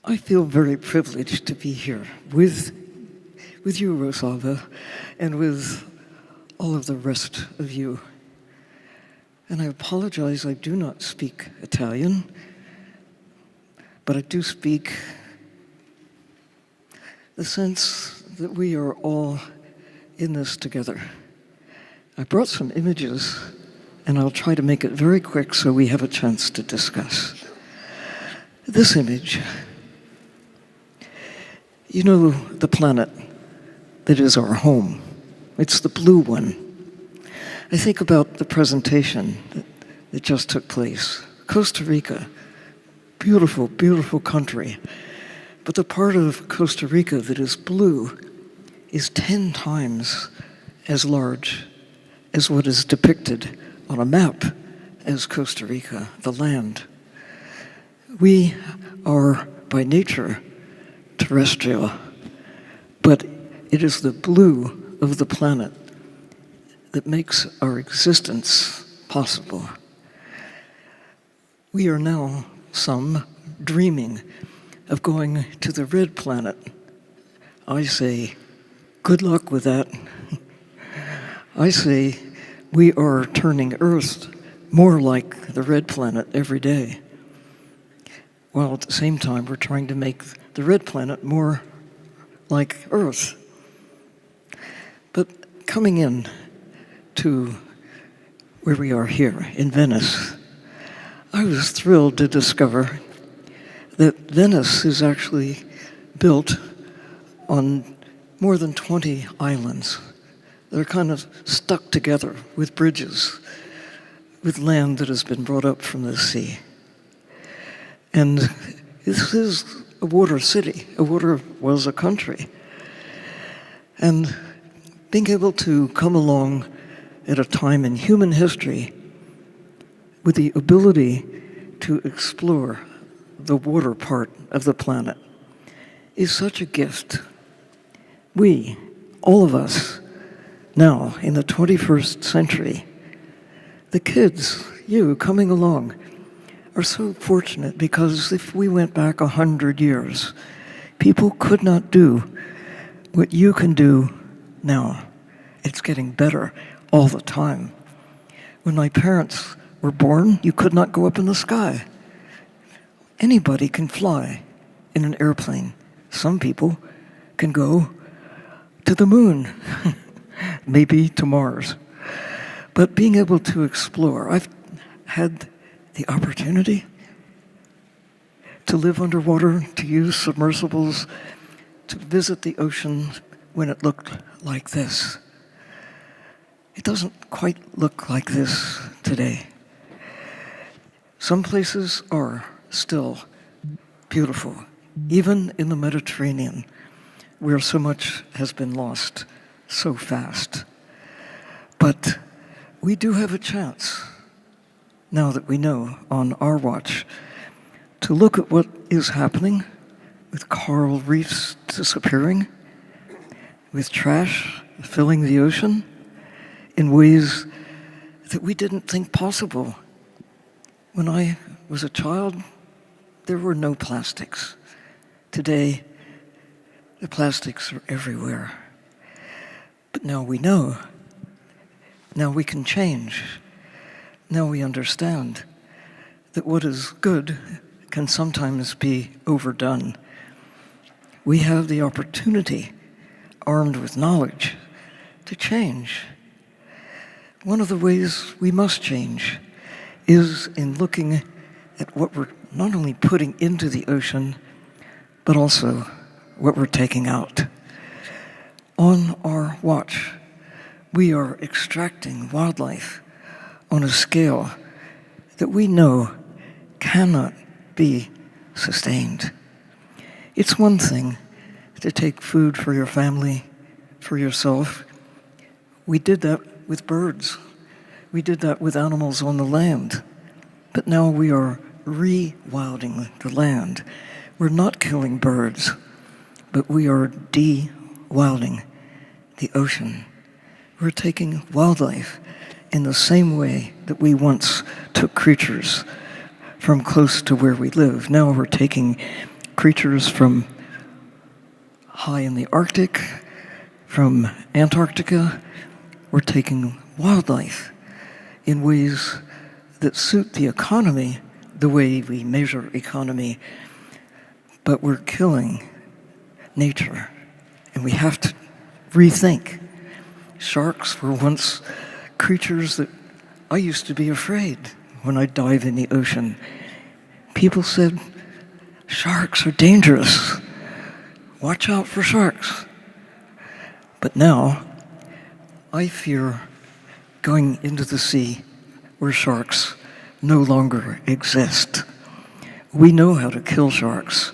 I feel very privileged to be here with you, Rosalba, and with all of the rest of you. And I apologize, I do not speak Italian, but I do speak the sense that we are all in this together. I brought some images, and I'll try to make it very quick so we have a chance to discuss. This image, you know the planet that is our home. It's the blue one. I think about the presentation that just took place. Costa Rica, beautiful, beautiful country. But the part of Costa Rica that is blue is 10 times as large as what is depicted on a map as Costa Rica, the land. We are, by nature, terrestrial, but it is the blue of the planet that makes our existence possible. We are now, some, dreaming of going to the red planet. I say, good luck with that. I say, we are turning Earth more like the red planet every day, while at the same time we're trying to make the red planet more like Earth. But coming in to where we are here in Venice, I was thrilled to discover that Venice is actually built on more than 20 islands. They're kind of stuck together with bridges, with land that has been brought up from the sea. And this is a water city. A water was a country. And being able to come along at a time in human history with the ability to explore the water part of the planet is such a gift. We, all of us, now in the 21st century, the kids, you coming along, are so fortunate because if we went back 100 years, people could not do what you can do now. It's getting better all the time. When my parents were born, you could not go up in the sky. Anybody can fly in an airplane. Some people can go to the moon, maybe to Mars. But being able to explore, I've had the opportunity to live underwater, to use submersibles, to visit the ocean when it looked like this. It doesn't quite look like this today. Some places are still beautiful, even in the Mediterranean, where so much has been lost so fast. But we do have a chance, now that we know on our watch, to look at what is happening with coral reefs disappearing, with trash filling the ocean in ways that we didn't think possible. When I was a child, there were no plastics. Today, the plastics are everywhere. But now we know. Now we can change. Now we understand that what is good can sometimes be overdone. We have the opportunity, armed with knowledge, to change. One of the ways we must change is in looking at what we're not only putting into the ocean, but also what we're taking out. On our watch, we are extracting wildlife on a scale that we know cannot be sustained. It's one thing to take food for your family, for yourself. We did that with birds. We did that with animals on the land. But now we are re-wilding the land. We're not killing birds, but we are de-wilding the ocean. We're taking wildlife in the same way that we once took creatures from close to where we live. Now we're taking creatures from high in the Arctic, from Antarctica. We're taking wildlife in ways that suit the economy, the way we measure economy, but we're killing nature, and we have to rethink. Sharks were once creatures that I used to be afraid when I dive in the ocean. People said, sharks are dangerous. Watch out for sharks. But now, I fear going into the sea where sharks no longer exist. We know how to kill sharks.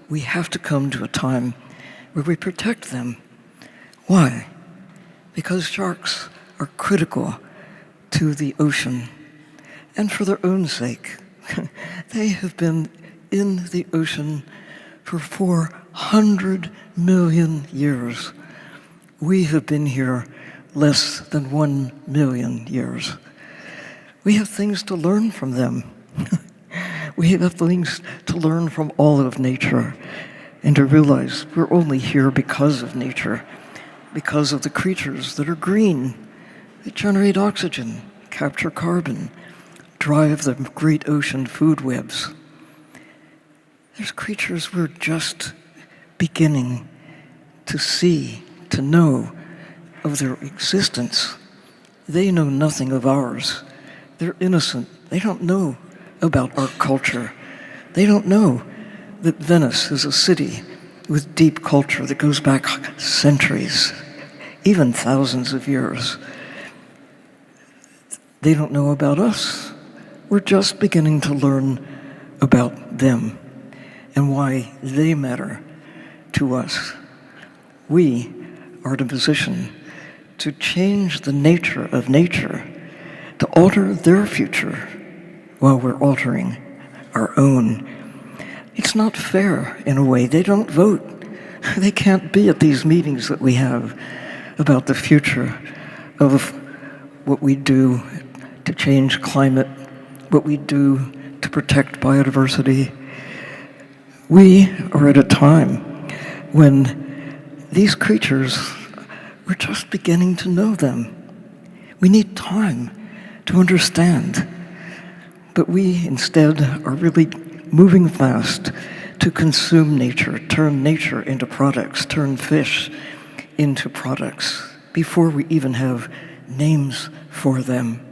We have to come to a time where we protect them. Why? Because sharks are critical to the ocean, and for their own sake. They have been in the ocean for 400 million years. We have been here less than 1 million years. We have things to learn from them. We have things to learn from all of nature, and to realize we're only here because of nature, because of the creatures that are green, that generate oxygen, capture carbon, drive the great ocean food webs. There's creatures we're just beginning to see, to know of their existence. They know nothing of ours. They're innocent. They don't know about our culture. They don't know that Venice is a city with deep culture that goes back centuries, even thousands of years. They don't know about us. We're just beginning to learn about them and why they matter to us. We are in a position to change the nature of nature, to alter their future while we're altering our own. It's not fair in a way. They don't vote. They can't be at these meetings that we have about the future of what we do to change climate, what we do to protect biodiversity. We are at a time when these creatures, we're just beginning to know them. We need time to understand. But we instead are really moving fast to consume nature, turn nature into products, turn fish into products, before we even have names for them.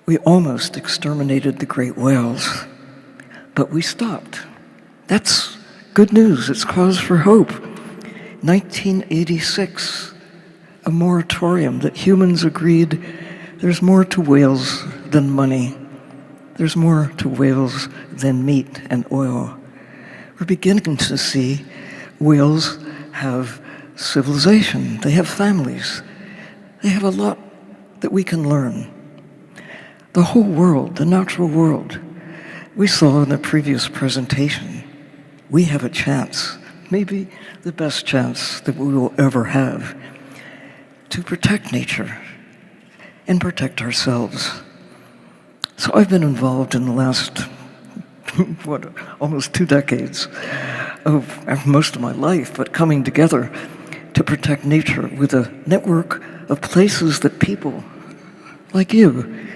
We almost exterminated the great whales, but we stopped. That's good news. It's cause for hope. 1986, a moratorium that humans agreed there's more to whales than money. There's more to whales than meat and oil. We're beginning to see whales have civilization. They have families. They have a lot that we can learn. The whole world, the natural world, we saw in the previous presentation, we have a chance, maybe the best chance that we will ever have, to protect nature and protect ourselves. So I've been involved in the last, almost 2 decades of most of my life, but coming together to protect nature with a network of places that people like you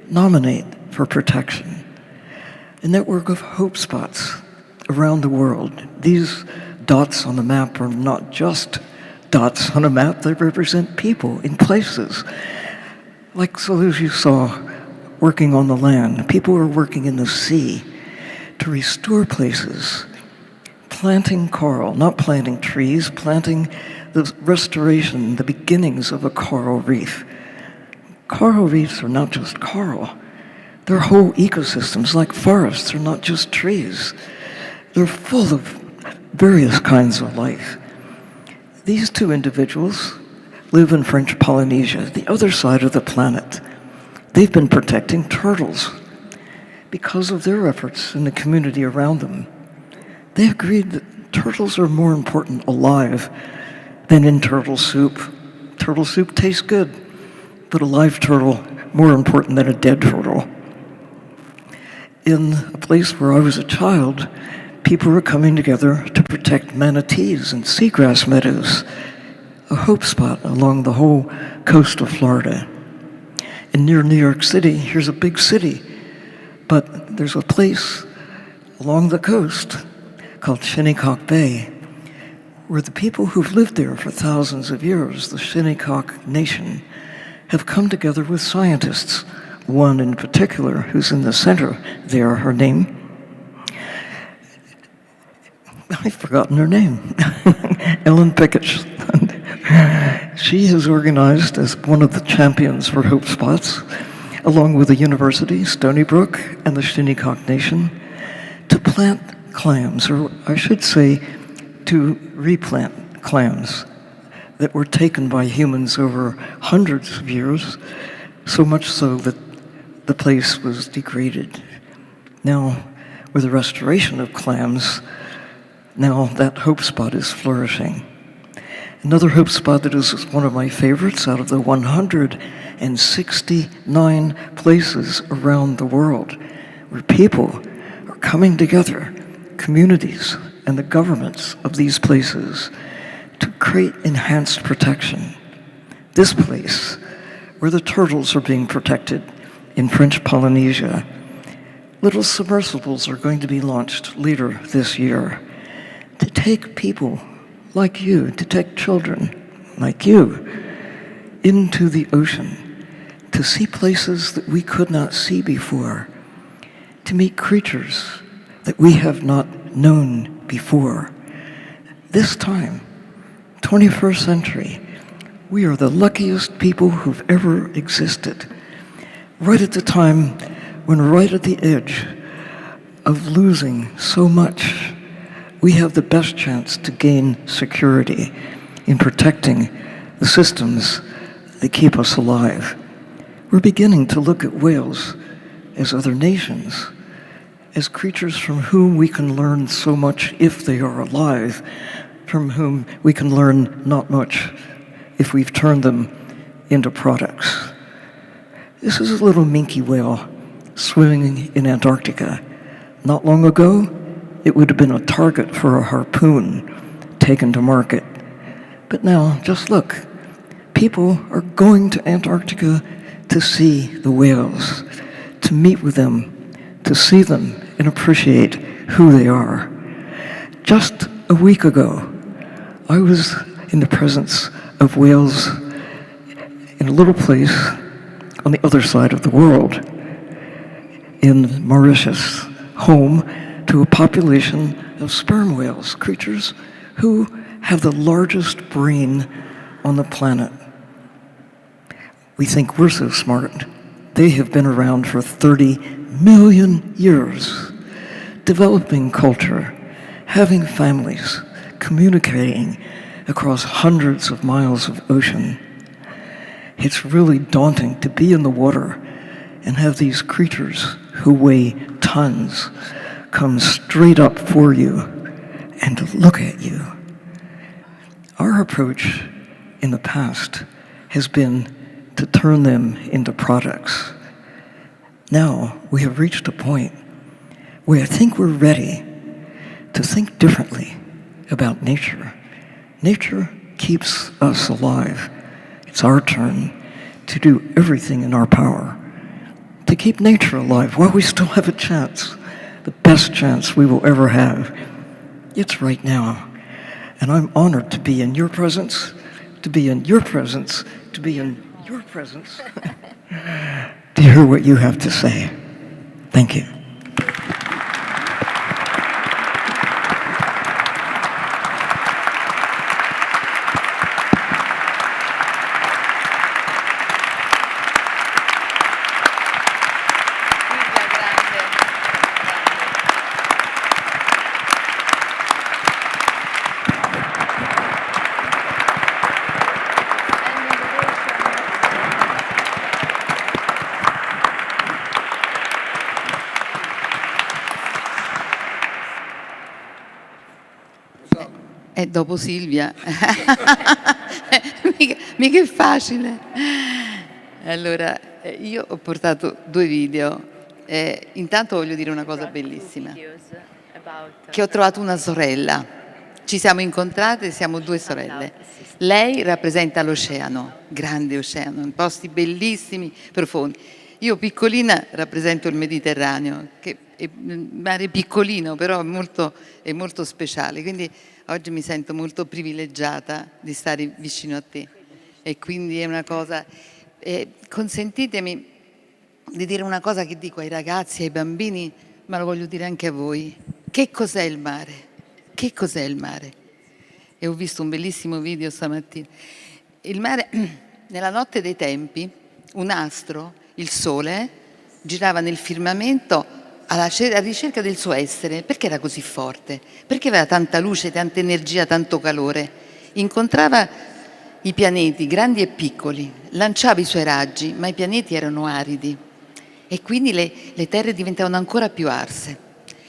nominate for protection. A network of hope spots around the world. These dots on the map are not just dots on a map, they represent people in places. Like so as you saw, working on the land, people are working in the sea to restore places, planting coral, not planting trees, planting the restoration, the beginnings of a coral reef. Coral reefs are not just coral. They're whole ecosystems, like forests are not just trees. They're full of various kinds of life. These 2 individuals live in French Polynesia, the other side of the planet. They've been protecting turtles because of their efforts in the community around them. They agreed that turtles are more important alive than in turtle soup. Turtle soup tastes good, but a live turtle more important than a dead turtle. in a place where I was a child, people were coming together to protect manatees and seagrass meadows, a hope spot along the whole coast of Florida. And near New York City, here's a big city, but there's a place along the coast called Shinnecock Bay, where the people who've lived there for thousands of years, the Shinnecock Nation, have come together with scientists, one in particular who's in the center there, her name. I've forgotten her name. Ellen Pickett. She has organized as one of the champions for Hope Spots, along with the university, Stony Brook, and the Shinnecock Nation, to plant clams, or I should say, to replant clams that were taken by humans over hundreds of years, so much so that the place was degraded. Now, with the restoration of clams, now that hope spot is flourishing. Another hope spot that is one of my favorites out of the 169 places around the world where people are coming together, communities and the governments of these places, to create enhanced protection. This place, where the turtles are being protected in French Polynesia, little submersibles are going to be launched later this year to take people like you, to take children like you into the ocean, to see places that we could not see before, to meet creatures that we have not known before. This time, 21st century, we are the luckiest people who've ever existed. Right at the time when right at the edge of losing so much, we have the best chance to gain security in protecting the systems that keep us alive. We're beginning to look at whales as other nations, as creatures from whom we can learn so much if they are alive, from whom we can learn not much if we've turned them into products. This is a little minke whale swimming in Antarctica. Not long ago, it would have been a target for a harpoon taken to market. But now, just look, people are going to Antarctica to see the whales, to meet with them, to see them and appreciate who they are. Just a week ago, I was in the presence of whales in a little place on the other side of the world, in Mauritius, home to a population of sperm whales, creatures who have the largest brain on the planet. We think we're so smart. They have been around for 30 million years, developing culture, having families, communicating across hundreds of miles of ocean. It's really daunting to be in the water and have these creatures who weigh tons come straight up for you and to look at you. Our approach in the past has been to turn them into products. Now we have reached a point where I think we're ready to think differently about nature. Nature keeps us alive. It's our turn to do everything in our power to keep nature alive while we still have a chance, the best chance we will ever have. It's right now. And I'm honored to be in your presence, to be in your presence, to be in your presence, to hear what you have to say. Thank you. E dopo Sylvia. mica è facile. Allora, io ho portato 2 video intanto voglio dire una cosa bellissima, che ho trovato una sorella. Ci siamo incontrate, siamo due sorelle. Lei rappresenta l'oceano, grande oceano, in posti bellissimi, profondi. Io piccolina rappresento il Mediterraneo, che è un mare piccolino, però è molto speciale. Quindi oggi mi sento molto privilegiata di stare vicino a te. E quindi è una cosa... consentitemi di dire una cosa che dico ai ragazzi, ai bambini, ma lo voglio dire anche a voi. Che cos'è il mare? Che cos'è il mare? E ho visto un bellissimo video stamattina. Il mare, nella notte dei tempi, un astro, il sole, girava nel firmamento alla ricerca del suo essere. Perché era così forte? Perché aveva tanta luce, tanta energia, tanto calore? Incontrava i pianeti, grandi e piccoli, lanciava i suoi raggi, ma i pianeti erano aridi e quindi le terre diventavano ancora più arse.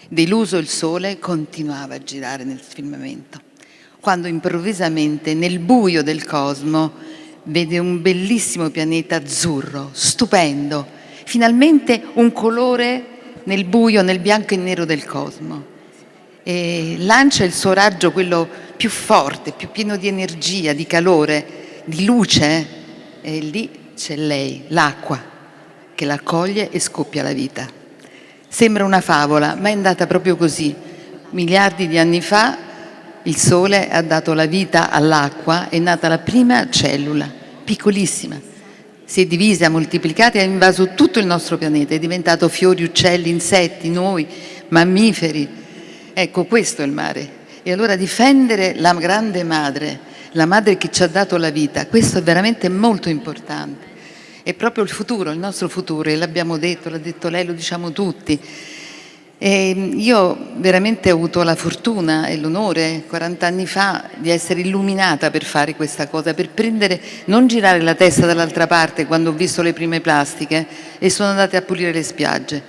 Deluso il sole continuava a girare nel firmamento, quando improvvisamente nel buio del cosmo vede un bellissimo pianeta azzurro, stupendo, finalmente un colore nel buio, nel bianco e nero del cosmo. E lancia il suo raggio, quello più forte, più pieno di energia, di calore, di luce, e lì c'è lei, l'acqua, che l'accoglie e scoppia la vita. Sembra una favola, ma è andata proprio così. Miliardi di anni fa il sole ha dato la vita all'acqua, è nata la prima cellula, piccolissima. Si è divisa, moltiplicata e ha invaso tutto il nostro pianeta, è diventato fiori, uccelli, insetti, noi, mammiferi. Ecco, questo è il mare. E allora difendere la grande madre, la madre che ci ha dato la vita, questo è veramente molto importante. È proprio il futuro, il nostro futuro, e l'abbiamo detto, l'ha detto lei, lo diciamo tutti. E io veramente ho avuto la fortuna e l'onore 40 anni fa di essere illuminata per fare questa cosa, per prendere, non girare la testa dall'altra parte quando ho visto le prime plastiche e sono andate a pulire le spiagge.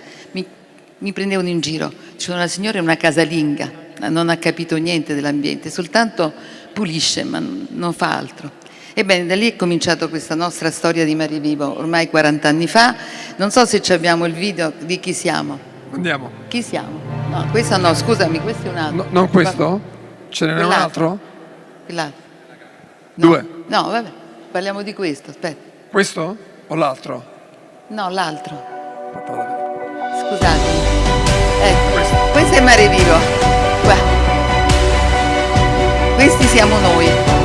Mi prendevano in giro, c'è una signora in una casalinga, non ha capito niente dell'ambiente, soltanto pulisce ma non fa altro. Ebbene, da lì è cominciata questa nostra storia di Mare Vivo, ormai 40 anni fa. Non so se abbiamo il video di chi siamo. Andiamo. Chi siamo? No, questo no, scusami, questo è un altro. No, non questo? Ce n'è un altro? Quell'altro. No, Due. No, vabbè, parliamo di questo, aspetta. Questo o l'altro? No, l'altro. Scusatemi. Ecco, questo è Mare Vivo. Guarda. Questi siamo noi.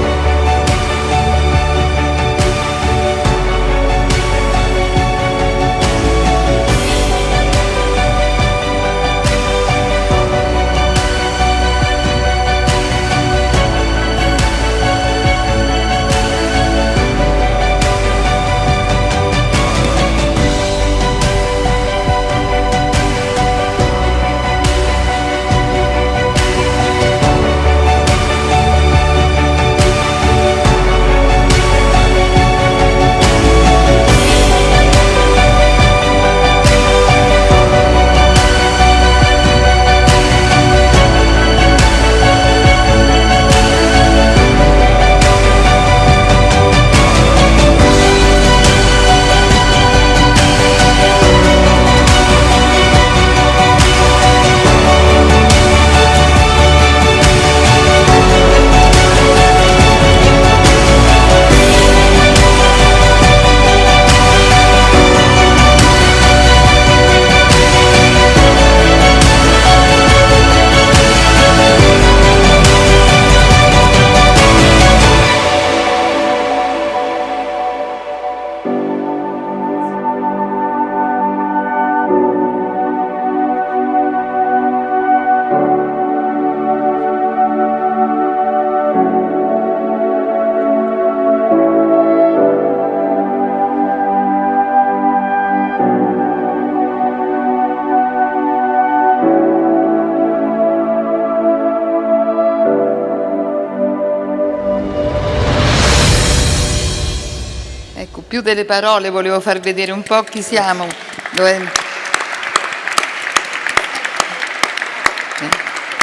Ecco, più delle parole volevo far vedere un po' chi siamo.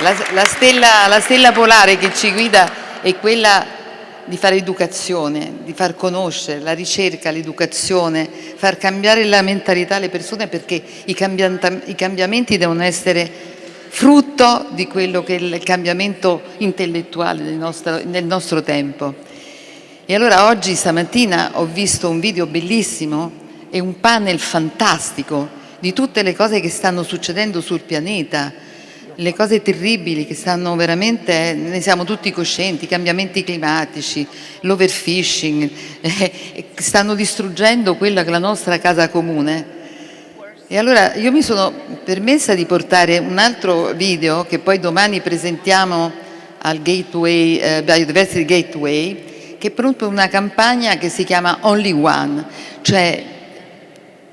La stella polare che ci guida è quella di fare educazione, di far conoscere la ricerca, l'educazione, far cambiare la mentalità alle persone, perché i cambiamenti devono essere frutto di quello che è il cambiamento intellettuale del nostro tempo. E allora oggi, stamattina, ho visto un video bellissimo e un panel fantastico di tutte le cose che stanno succedendo sul pianeta, le cose terribili che stanno veramente, ne siamo tutti coscienti, i cambiamenti climatici, l'overfishing, stanno distruggendo quella che è la nostra casa comune. E allora io mi sono permessa di portare un altro video che poi domani presentiamo al Gateway, Biodiversity Gateway, che è proprio una campagna che si chiama Only One, cioè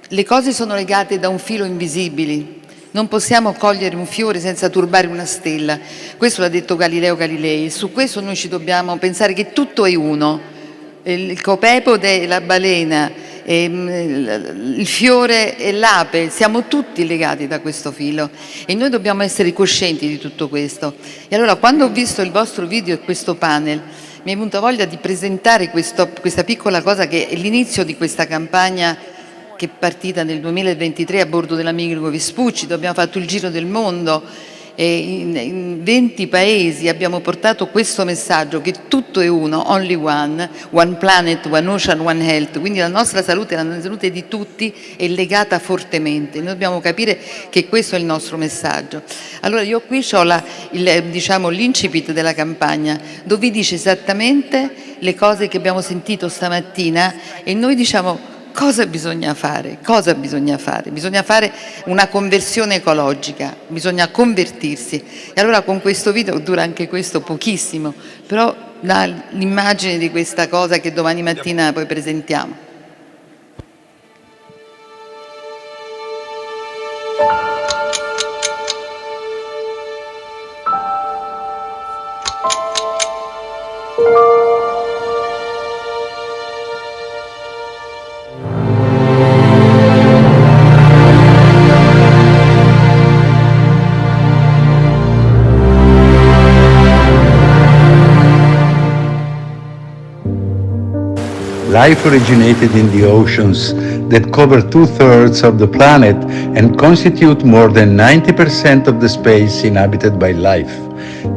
le cose sono legate da un filo invisibile. Non possiamo cogliere un fiore senza turbare una stella. Questo l'ha detto Galileo Galilei. Su questo noi ci dobbiamo pensare che tutto è uno. Il copepode e la balena, il fiore e l'ape, siamo tutti legati da questo filo e noi dobbiamo essere coscienti di tutto questo. E allora, quando ho visto il vostro video e questo panel, mi è venuta voglia di presentare questa piccola cosa che è l'inizio di questa campagna che è partita nel 2023 a bordo dell'Amico Vespucci. Abbiamo fatto il giro del mondo e in 20 paesi abbiamo portato questo messaggio che tutto è uno, only one, one planet, one ocean, one health. Quindi la nostra salute, la salute di tutti è legata fortemente. Noi dobbiamo capire che questo è il nostro messaggio. Allora io qui ho l'incipit della campagna, dove vi dice esattamente le cose che abbiamo sentito stamattina e noi diciamo cosa bisogna fare? Cosa bisogna fare? Bisogna fare una conversione ecologica, bisogna convertirsi. E allora con questo video, dura anche questo pochissimo, però dà l'immagine di questa cosa che domani mattina poi presentiamo. Life originated in the oceans that cover 2/3 of the planet and constitute more than 90% of the space inhabited by life.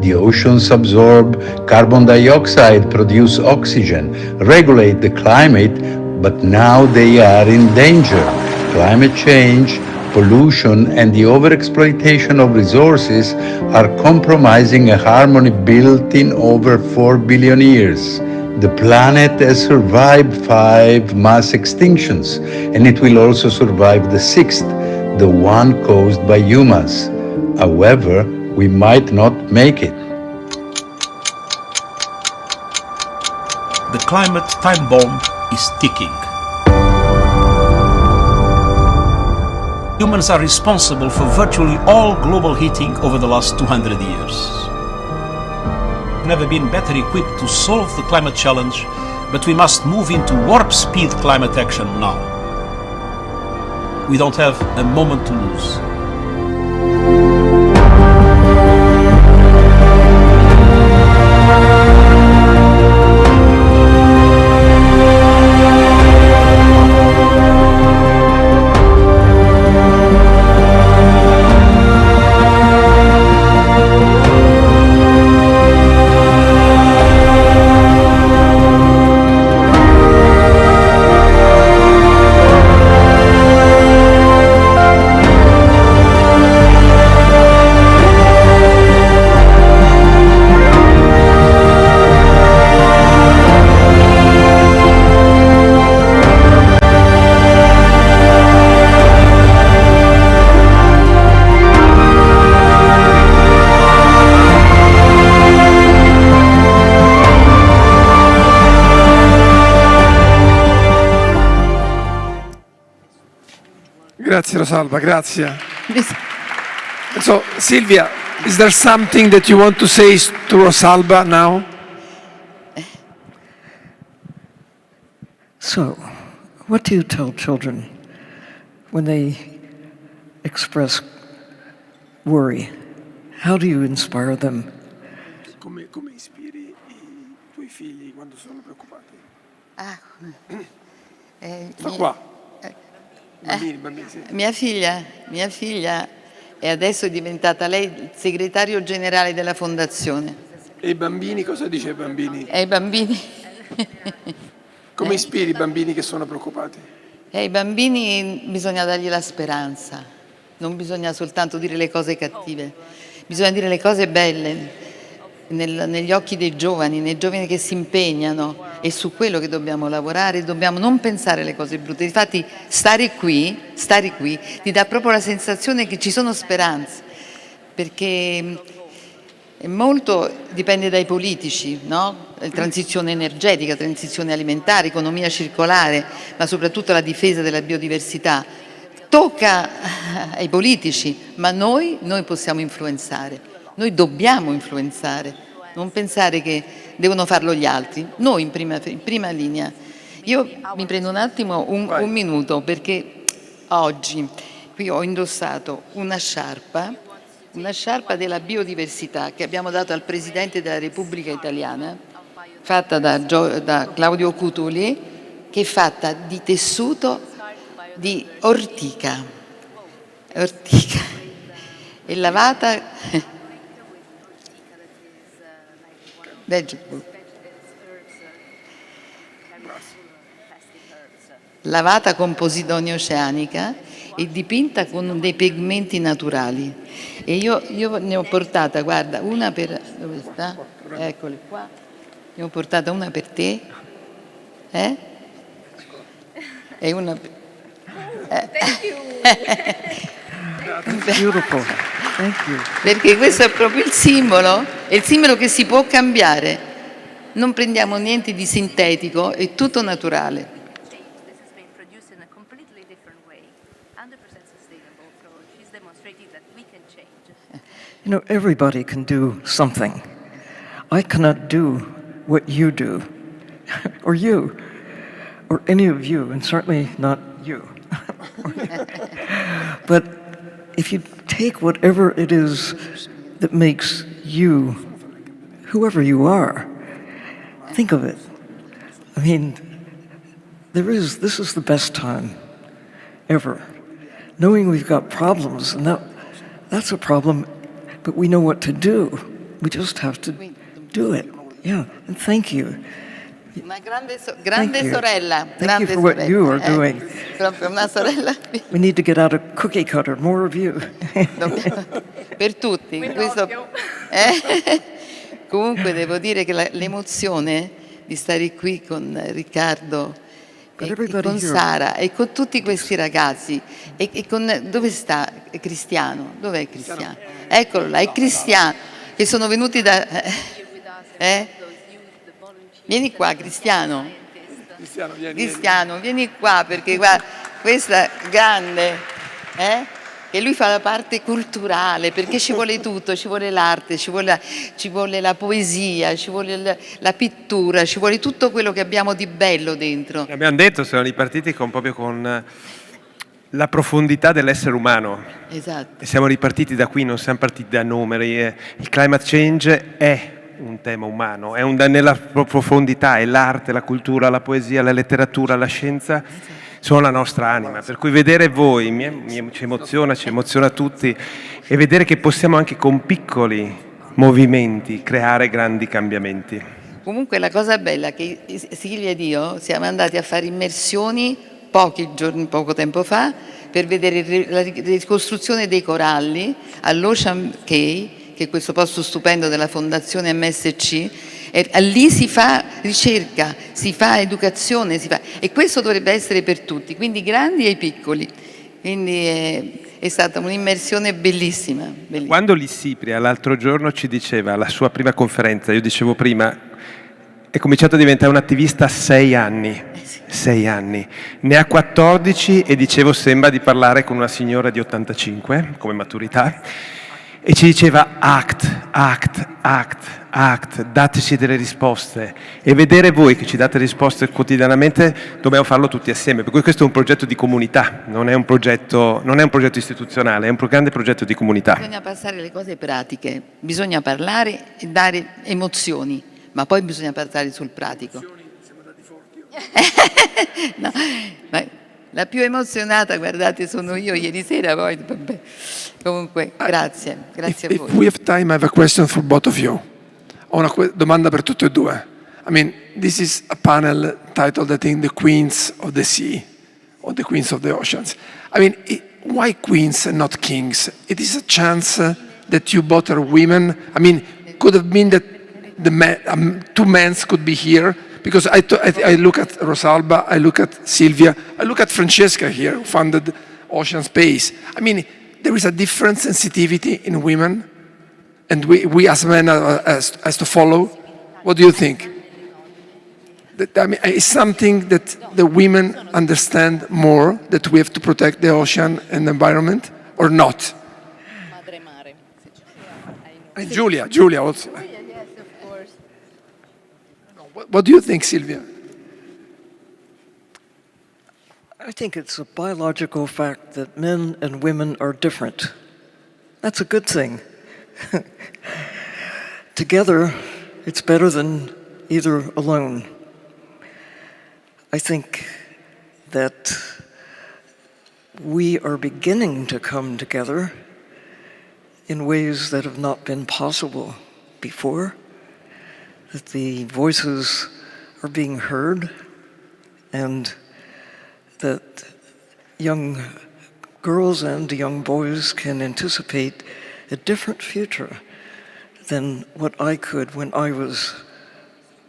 The oceans absorb carbon dioxide, produce oxygen, regulate the climate, but now they are in danger. Climate change, pollution, and the overexploitation of resources are compromising a harmony built in over 4 billion years. The planet has survived 5 mass extinctions, and it will also survive the 6th, the one caused by humans. However, we might not make it. The climate time bomb is ticking. Humans are responsible for virtually all global heating over the last 200 years. Never been better equipped to solve the climate challenge, but we must move into warp speed climate action now. We don't have a moment to lose. Grazie Rosalba, grazie. So, Sylvia, is there something that you want to say to Rosalba now? So, what do you tell children when they express worry? How do you inspire them? Come ispiri I tuoi figli quando sono preoccupati? Sto Mia- qua. Bambini, sì. Mia figlia è adesso diventata lei il segretario generale della fondazione. E i bambini, cosa dice ai bambini? E i bambini? Come ispiri i bambini che sono preoccupati? Ai bambini bisogna dargli la speranza, non bisogna soltanto dire le cose cattive, bisogna dire le cose belle negli occhi dei giovani che si impegnano. È su quello che dobbiamo lavorare, dobbiamo non pensare alle cose brutte. Infatti stare qui ti dà proprio la sensazione che ci sono speranze, perché molto dipende dai politici, no? Transizione energetica, transizione alimentare, economia circolare, ma soprattutto la difesa della biodiversità. Tocca ai politici, ma noi possiamo influenzare, noi dobbiamo influenzare, non pensare che devono farlo gli altri, noi in prima linea. Io mi prendo un attimo, un minuto, perché oggi qui ho indossato una sciarpa della biodiversità che abbiamo dato al Presidente della Repubblica Italiana, fatta da Claudio Cutuli, che è fatta di tessuto di ortica e lavata lavata con posidonia oceanica e dipinta con dei pigmenti naturali. E io ne ho portata, guarda, una per... dove sta? Eccole qua. Ne ho portata una per te. E una per... Beautiful. Thank you. Perché questo è proprio il simbolo che si può cambiare. Non prendiamo niente di sintetico, è tutto naturale. This has been produced in a completely different way, 100% sustainable approach. She's demonstrating that we can change. You know, everybody can do something. I cannot do what you do, or you, or any of you, and certainly not you. But if you take whatever it is that makes you, whoever you are, think of it. I mean, this is the best time ever. Knowing we've got problems, and that's a problem, but we know what to do. We just have to do it. Yeah, and thank you. Una grande Thank you. sorella. Thank you for what you are doing. Proprio una sorella We need to get out a cookie cutter, more of you. per tutti. Comunque devo dire che l'emozione di stare qui con Riccardo e con Sara e con tutti questi ragazzi e con... dove sta Cristiano? Dov'è Cristiano? Eccolo là, è Cristiano, che sono venuti da... Vieni qua, Cristiano. Vieni qua, perché guarda, questa grande, che lui fa la parte culturale, perché ci vuole tutto, ci vuole l'arte, ci vuole la poesia, ci vuole la pittura, ci vuole tutto quello che abbiamo di bello dentro. Abbiamo detto, siamo ripartiti proprio con la profondità dell'essere umano. Esatto. E siamo ripartiti da qui, non siamo partiti da numeri. Il climate change è un tema umano, è nella profondità, è l'arte, la cultura, la poesia, la letteratura, la scienza, sono la nostra anima. Per cui vedere voi ci emoziona tutti, e vedere che possiamo anche con piccoli movimenti creare grandi cambiamenti. Comunque la cosa bella è che Silvia ed io siamo andati a fare immersioni poco tempo fa per vedere la ricostruzione dei coralli all'Ocean Cay, che è questo posto stupendo della Fondazione MSC, e lì si fa ricerca, si fa educazione, e questo dovrebbe essere per tutti, quindi grandi e piccoli. Quindi è stata un'immersione bellissima. Quando Lissipria l'altro giorno ci diceva, alla sua prima conferenza, io dicevo prima, è cominciato a diventare un attivista a 6 anni. 6 anni. Ne ha 14 e dicevo sembra di parlare con una signora di 85 come maturità. E ci diceva act, dateci delle risposte, e vedere voi che ci date risposte quotidianamente, dobbiamo farlo tutti assieme, per cui questo è un progetto di comunità, non è un progetto istituzionale, è un grande progetto di comunità. Bisogna passare le cose pratiche, bisogna parlare e dare emozioni, ma poi bisogna parlare sul pratico. No, ma la più emozionata, guardate, sono io ieri sera, poi vabbè. Comunque, grazie a If voi. we have time, I have a question for both of you. Ho una domanda per tutte e due. I mean, this is a panel titled, I think, The Queens of the Sea, or The Queens of the Oceans. I mean, why queens and not kings? It is a chance that you both are women. I mean, could have been that two men could be here, because I look at Rosalba, I look at Sylvia, I look at Francesca here, who founded Ocean Space. I mean, there is a different sensitivity in women, and we as men has to follow. What do you think? I mean, it's something that the women understand more, that we have to protect the ocean and the environment, or not? Giulia also. Yes, of course. What do you think, Sylvia? I think it's a biological fact that men and women are different. That's a good thing. Together, it's better than either alone. I think that we are beginning to come together in ways that have not been possible before, that the voices are being heard, and that young girls and young boys can anticipate a different future than what I could when I was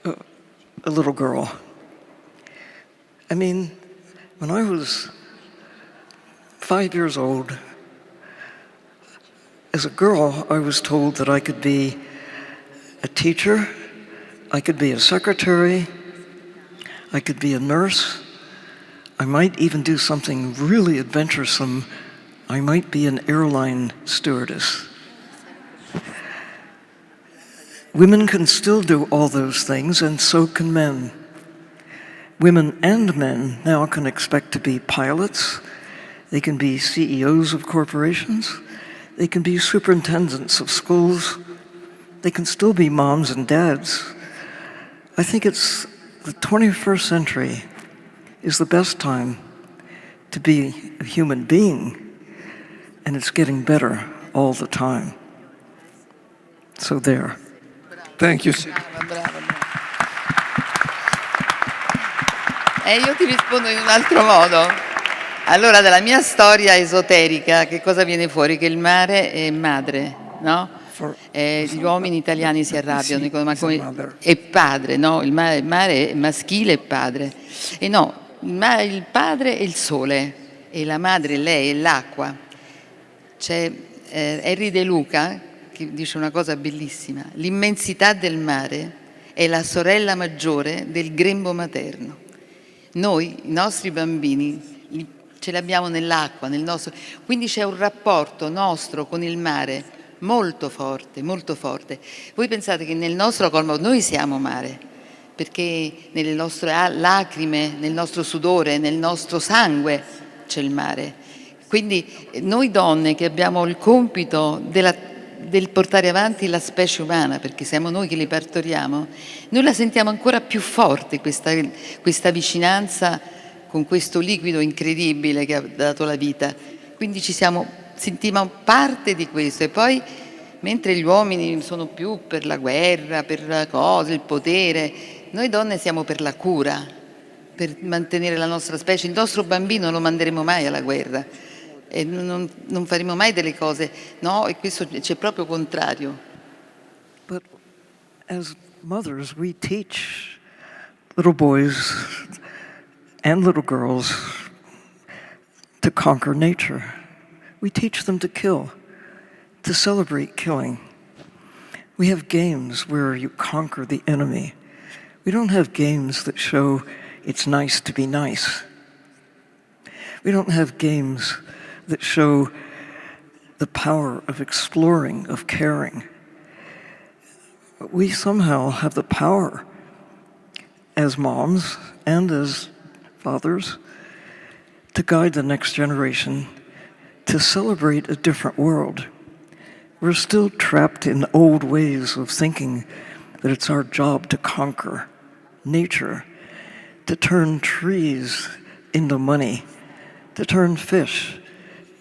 a little girl. I mean, when I was 5 years old, as a girl, I was told that I could be a teacher, I could be a secretary, I could be a nurse, I might even do something really adventuresome. I might be an airline stewardess. Women can still do all those things, and so can men. Women and men now can expect to be pilots. They can be CEOs of corporations. They can be superintendents of schools. They can still be moms and dads. I think it's the 21st century is the best time to be a human being, and it's getting better all the time. So there. Thank you. Brava. Io ti rispondo in un altro modo. Allora, dalla mia storia esoterica, che cosa viene fuori? Che il mare è madre, no? Gli uomini italiani si arrabbiano, dicono, ma come è padre, no? Il mare è maschile e padre. E no, il padre è il sole e la madre, lei, è l'acqua. C'è Henry De Luca che dice una cosa bellissima: l'immensità del mare è la sorella maggiore del grembo materno. Noi, i nostri bambini, ce li abbiamo nell'acqua, quindi c'è un rapporto nostro con il mare molto forte, molto forte. Voi pensate che nel nostro corpo noi siamo mare, perché nelle nostre lacrime, nel nostro sudore, nel nostro sangue c'è il mare. Quindi noi donne che abbiamo il compito del portare avanti la specie umana, perché siamo noi che li partoriamo, noi la sentiamo ancora più forte questa vicinanza con questo liquido incredibile che ha dato la vita. Quindi sentiamo parte di questo. E poi, mentre gli uomini sono più per la guerra, per la cosa, il potere, noi donne siamo per la cura, per mantenere la nostra specie. Il nostro bambino non lo manderemo mai alla guerra e non faremo mai delle cose, no? E questo c'è proprio contrario. But as mothers, we teach little boys and little girls to conquer nature. We teach them to kill, to celebrate killing. We have games where you conquer the enemy. We don't have games that show it's nice to be nice. We don't have games that show the power of exploring, of caring. We somehow have the power as moms and as fathers to guide the next generation to celebrate a different world. We're still trapped in old ways of thinking that it's our job to conquer nature, to turn trees into money, to turn fish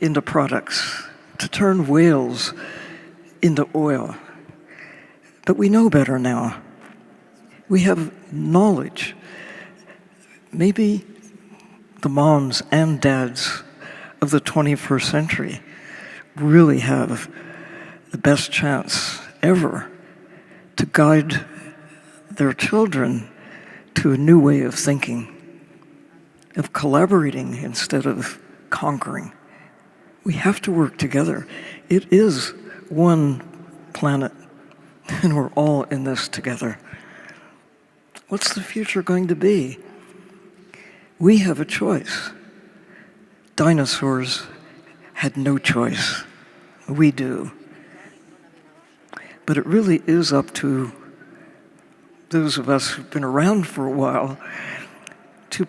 into products, to turn whales into oil. But we know better now. We have knowledge. Maybe the moms and dads of the 21st century really have the best chance ever to guide their children to a new way of thinking, of collaborating instead of conquering. We have to work together. It is one planet, and we're all in this together. What's the future going to be? We have a choice. Dinosaurs had no choice. We do. But it really is up to those of us who've been around for a while to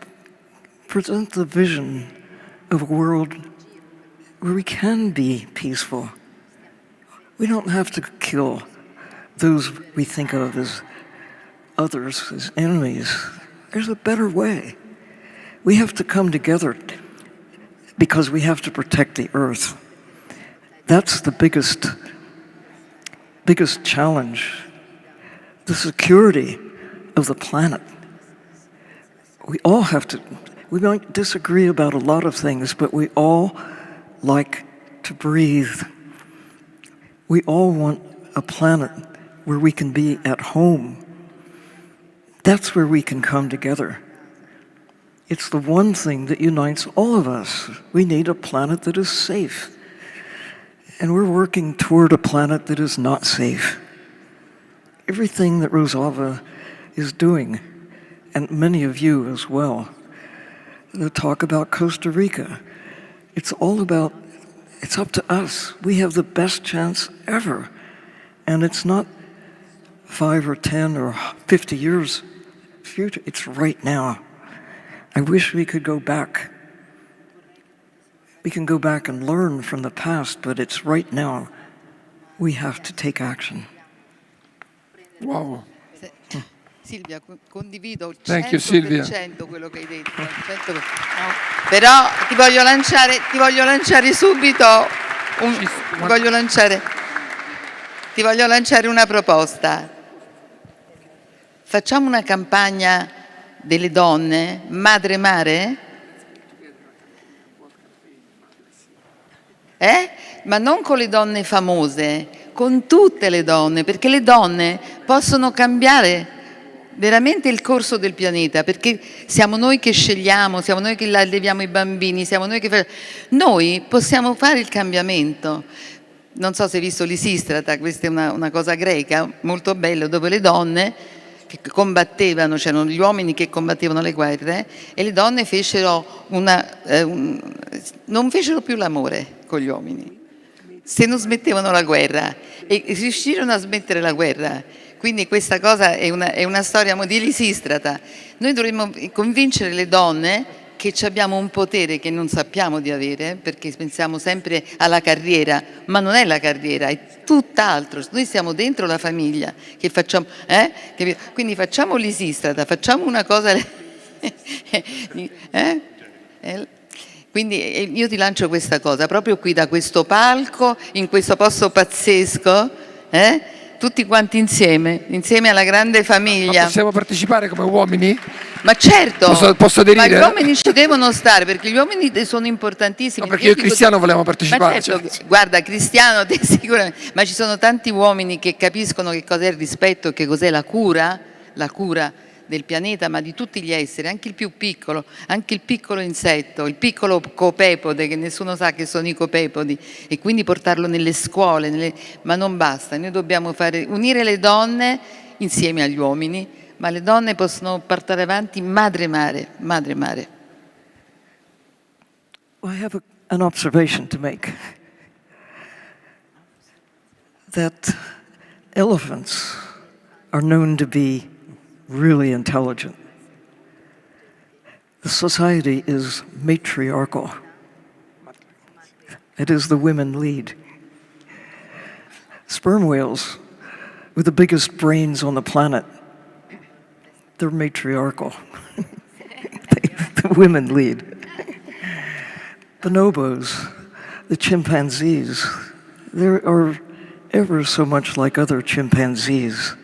present the vision of a world where we can be peaceful. We don't have to kill those we think of as others, as enemies. There's a better way. We have to come together because we have to protect the earth. That's the biggest challenge, the security of the planet. We all have to, we might disagree about a lot of things, but we all like to breathe. We all want a planet where we can be at home. That's where we can come together. It's the one thing that unites all of us. We need a planet that is safe. And we're working toward a planet that is not safe. Everything that Rosalba is doing, and many of you as well, the talk about Costa Rica, it's all about, it's up to us. We have the best chance ever. And it's not 5 or 10 or 50 years future, it's right now. I wish we could go back. We can go back and learn from the past, but it's right now. We have to take action. Wow. Silvia, condivido 100% Thank you, Sylvia. quello che hai detto. 100%. Però ti voglio lanciare subito ti voglio lanciare una proposta. Facciamo una campagna delle donne, madre mare? Ma non con le donne famose, con tutte le donne, perché le donne possono cambiare veramente il corso del pianeta, perché siamo noi che scegliamo, siamo noi che alleviamo i bambini, siamo noi che noi possiamo fare il cambiamento. Non so se hai visto Lisistrata, questa è una cosa greca molto bella, dove le donne che combattevano, c'erano gli uomini che combattevano le guerre e le donne fecero non fecero più l'amore con gli uomini, se non smettevano la guerra, e riuscirono a smettere la guerra. Quindi questa cosa è una storia di Lisistrata. Noi dovremmo convincere le donne che abbiamo un potere che non sappiamo di avere, perché pensiamo sempre alla carriera, ma non è la carriera, è tutt'altro. Noi siamo dentro la famiglia, che facciamo, quindi facciamo Lisistrata, facciamo una cosa. Quindi io ti lancio questa cosa, proprio qui da questo palco, in questo posto pazzesco, tutti quanti insieme alla grande famiglia. Ma possiamo partecipare come uomini? Ma certo, posso aderire? Ma gli uomini ci devono stare, perché gli uomini sono importantissimi. No, perché io e Cristiano volevamo partecipare. Ma certo, guarda, Cristiano, sicuramente, ma ci sono tanti uomini che capiscono che cos'è il rispetto e che cos'è la cura del pianeta, ma di tutti gli esseri, anche il più piccolo, anche il piccolo insetto, il piccolo copepode, che nessuno sa che sono i copepodi, e quindi portarlo nelle scuole, ma non basta, noi dobbiamo unire le donne insieme agli uomini, ma le donne possono portare avanti madre mare. Well, I have an observation to make. That elephants are known to be really intelligent. The society is matriarchal. It is the women lead. Sperm whales with the biggest brains on the planet. They're matriarchal. The women lead. Bonobos, the chimpanzees, they are ever so much like other chimpanzees.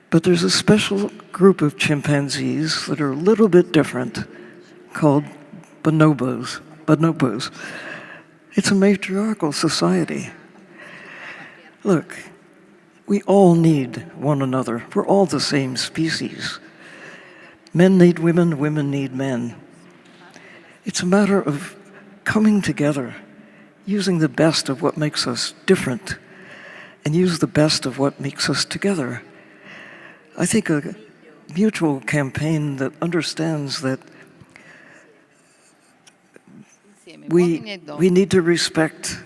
But there's a special group of chimpanzees that are a little bit different called bonobos. Bonobos. It's a matriarchal society. Look, we all need one another. We're all the same species. Men need women, women need men. It's a matter of coming together, using the best of what makes us different, and use the best of what makes us together. I think a mutual campaign that understands that we need to respect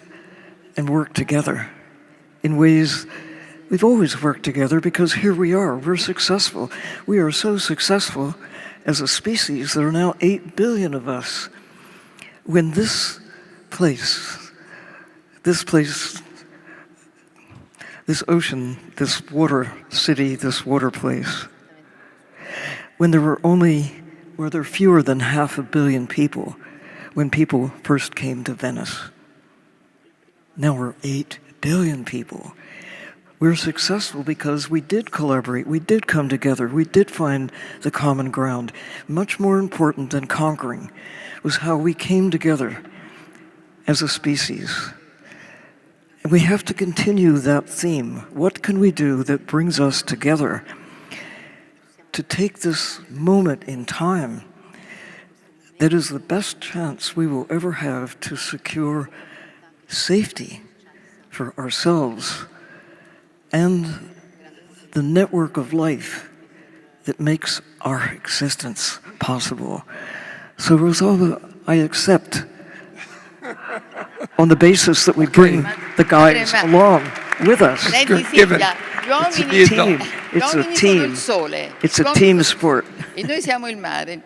and work together in ways we've always worked together, because here we are, we're successful. We are so successful as a species. There are now 8 billion of us. When this place, this ocean, this water city, this water place, when there were fewer than 500 million people, when people first came to Venice. Now we're 8 billion people. We're successful because we did collaborate, we did come together, we did find the common ground. Much more important than conquering was how we came together as a species. And we have to continue that theme. What can we do that brings us together to take this moment in time that is the best chance we will ever have to secure safety for ourselves and the network of life that makes our existence possible. So Rosalba, I accept on the basis that we bring the guys along with us. Senti Given. Silvia, gli It's a uomini team. It's a sono team. il sole. It's a Gli uomini team sono- sport. E noi siamo il mare.